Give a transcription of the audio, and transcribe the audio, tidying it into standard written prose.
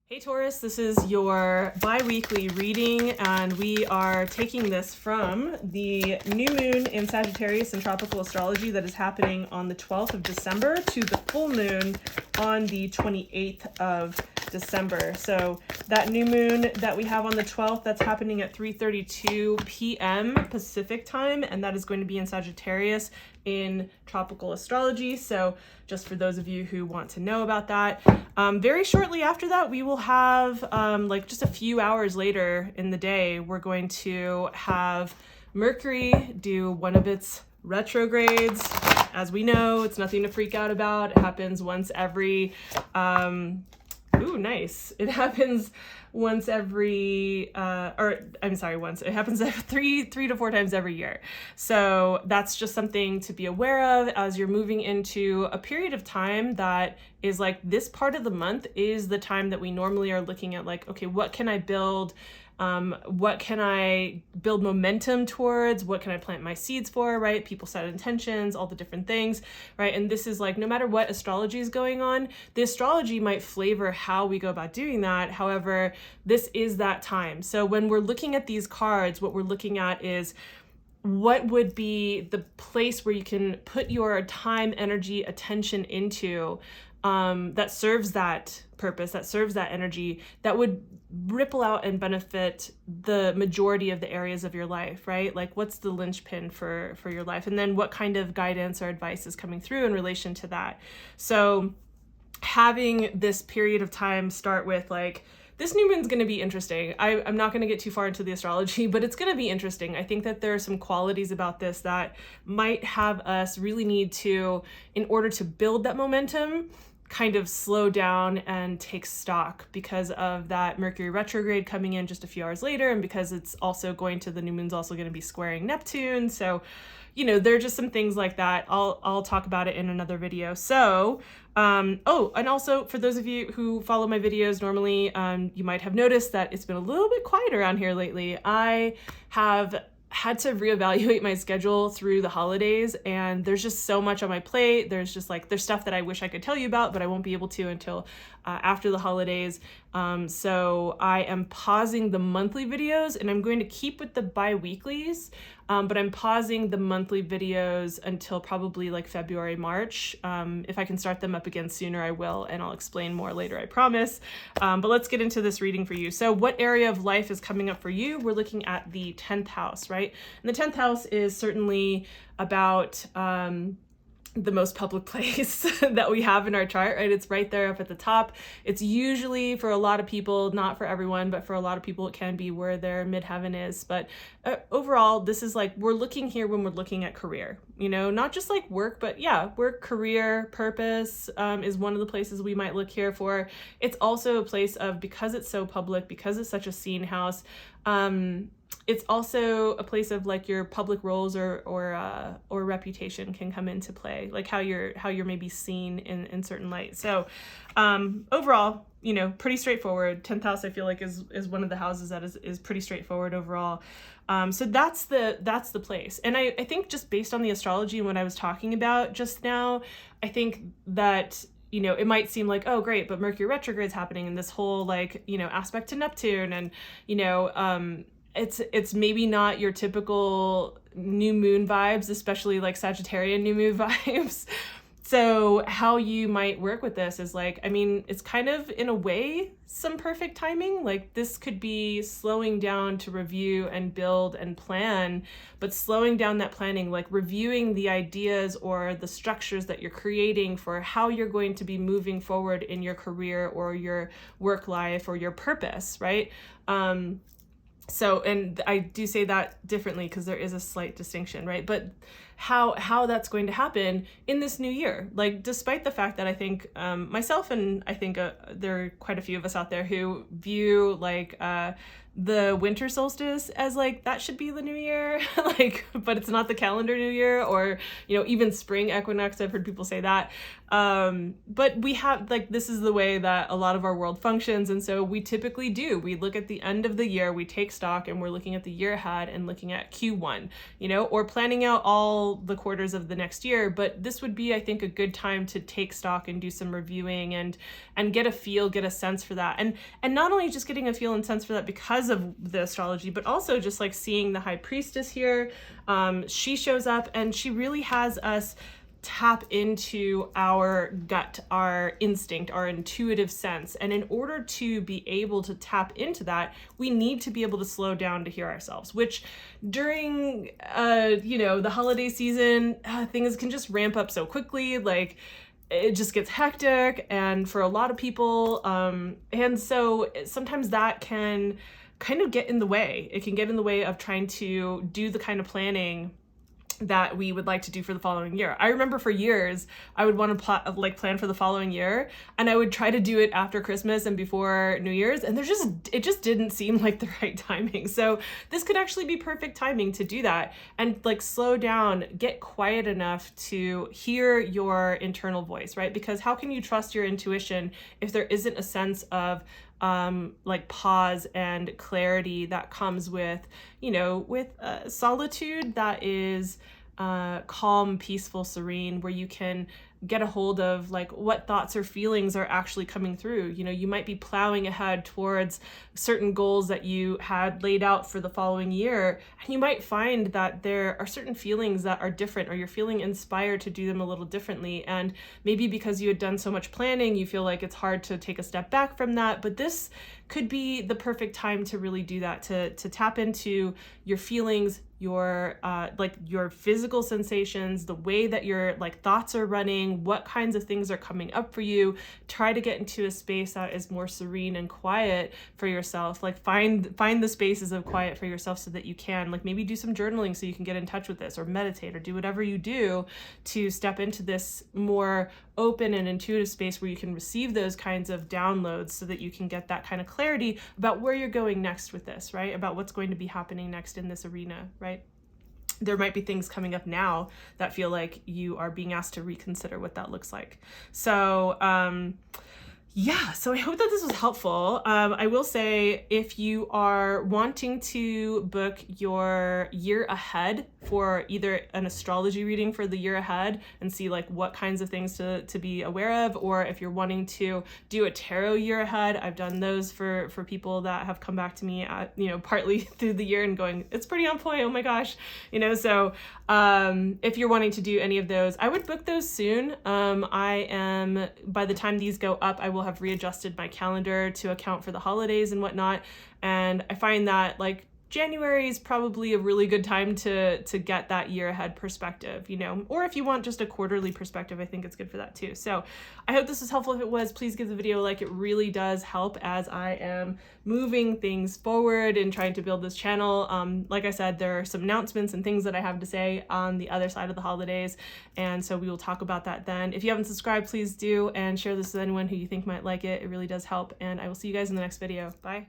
Hey Taurus, this is your bi-weekly reading, and we are taking this from the new moon in Sagittarius in tropical astrology that is happening on the 12th of December to the full moon on the 28th of December. So that new moon that we have on the 12th, that's happening at 3:32 p.m. Pacific time, and that is going to be in Sagittarius in tropical astrology. So just for those of you who want to know about that, very shortly after that, we will have like just a few hours later in the day, we're going to have Mercury do one of its retrogrades. As we know, it's nothing to freak out about. It happens once every ooh, nice. It happens once every, once. It happens three to four times every year. So that's just something to be aware of as you're moving into a period of time that is like this part of the month is the time that we normally are looking at, like, okay, what can I build? What can I build momentum towards? What can I plant my seeds for, right? People set intentions, all the different things, right? And this is like, no matter what astrology is going on, the astrology might flavor how we go about doing that. However, this is that time. So when we're looking at these cards, what we're looking at is what would be the place where you can put your time, energy, attention into that serves that purpose, that serves that energy, that would ripple out and benefit the majority of the areas of your life, right? Like, what's the linchpin for your life? And then what kind of guidance or advice is coming through in relation to that? So having this period of time start with like, this new moon's going to be interesting. I'm not going to get too far into the astrology, but it's going to be interesting. I think that there are some qualities about this that might have us really need to, in order to build that momentum, kind of slow down and take stock because of that Mercury retrograde coming in just a few hours later, and because it's also going to, the new moon's also going to be squaring Neptune. So, you know, there are just some things like that. I'll talk about it in another video. So, oh, and also for those of you who follow my videos normally, you might have noticed that it's been a little bit quiet around here lately. I have had to reevaluate my schedule through the holidays, and there's just so much on my plate. There's stuff that I wish I could tell you about, but I won't be able to until after the holidays. So I am pausing the monthly videos, and I'm going to keep with the bi-weeklies, but I'm pausing the monthly videos until probably like February, March. If I can start them up again sooner, I will, and I'll explain more later, I promise. But let's get into this reading for you. So what area of life is coming up for you? We're looking at the 10th house, right? And the 10th house is certainly about the most public place that we have in our chart, right? It's right there up at the top. It's usually, for a lot of people, not for everyone, but for a lot of people, it can be where their midheaven is. But overall, this is like, we're looking here when we're looking at career, you know, not just like work, but yeah, work, career, purpose is one of the places we might look here for. It's also a place of, because it's so public, because it's such a seen house, it's also a place of like your public roles or reputation can come into play, like how you're maybe seen in certain light. So overall, you know, pretty straightforward. 10th house, I feel like is one of the houses that is pretty straightforward overall. So that's the place. And I think just based on the astrology and what I was talking about just now, I think that, you know, it might seem like, oh, great, but Mercury retrograde is happening and this whole like, you know, aspect to Neptune, and, you know, it's maybe not your typical new moon vibes, especially like Sagittarian new moon vibes. So how you might work with this is like, I mean, it's kind of in a way some perfect timing. Like, this could be slowing down to review and build and plan, but slowing down that planning, like reviewing the ideas or the structures that you're creating for how you're going to be moving forward in your career or your work life or your purpose, right? So, and I do say that differently because there is a slight distinction, right? But how that's going to happen in this new year, like, despite the fact that I think myself and I think there are quite a few of us out there who view like the winter solstice as like that should be the new year, like, but it's not the calendar new year, or, you know, even spring equinox. I've heard people say that. But we have, like, this is the way that a lot of our world functions. And so we typically do, we look at the end of the year, we take stock, and we're looking at the year ahead and looking at Q1, you know, or planning out all the quarters of the next year. But this would be, I think, a good time to take stock and do some reviewing and get a feel, get a sense for that. And not only just getting a feel and sense for that because of the astrology, but also just like seeing the high priestess here. She shows up and she really has us tap into our gut, our instinct, our intuitive sense. And in order to be able to tap into that, we need to be able to slow down to hear ourselves, which during, you know, the holiday season, things can just ramp up so quickly. Like, it just gets hectic, and for a lot of people, and so sometimes that can kind of get in the way. It can get in the way of trying to do the kind of planning that we would like to do for the following year. I remember for years, I would want to plan for the following year, and I would try to do it after Christmas and before New Year's, and it just didn't seem like the right timing. So this could actually be perfect timing to do that and like slow down, get quiet enough to hear your internal voice, right? Because how can you trust your intuition if there isn't a sense of like pause and clarity that comes with, you know, with solitude that is calm, peaceful, serene, where you can get a hold of like what thoughts or feelings are actually coming through. You know, you might be plowing ahead towards certain goals that you had laid out for the following year, and you might find that there are certain feelings that are different, or you're feeling inspired to do them a little differently. And maybe because you had done so much planning, you feel like it's hard to take a step back from that. But this could be the perfect time to really do that, to tap into your feelings, your like your physical sensations, the way that your like thoughts are running, what kinds of things are coming up for you. Try to get into a space that is more serene and quiet for yourself. Like find the spaces of quiet for yourself so that you can like maybe do some journaling so you can get in touch with this, or meditate, or do whatever you do to step into this more open and intuitive space where you can receive those kinds of downloads so that you can get that kind of clarity about where you're going next with this, right? About what's going to be happening next in this arena, right? There might be things coming up now that feel like you are being asked to reconsider what that looks like. So, yeah, so I hope that this was helpful. I will say, if you are wanting to book your year ahead for either an astrology reading for the year ahead and see like what kinds of things to be aware of, or if you're wanting to do a tarot year ahead, I've done those for people that have come back to me at, you know, partly through the year and going, it's pretty on point, oh my gosh, you know. So if you're wanting to do any of those, I would book those soon. By the time these go up, I will have readjusted my calendar to account for the holidays and whatnot. And I find that like January is probably a really good time to get that year ahead perspective, you know, or if you want just a quarterly perspective, I think it's good for that too. So I hope this was helpful. If it was, please give the video a like. It really does help as I am moving things forward and trying to build this channel. Like I said, there are some announcements and things that I have to say on the other side of the holidays. And so we will talk about that then. If you haven't subscribed, please do, and share this with anyone who you think might like it. It really does help. And I will see you guys in the next video. Bye.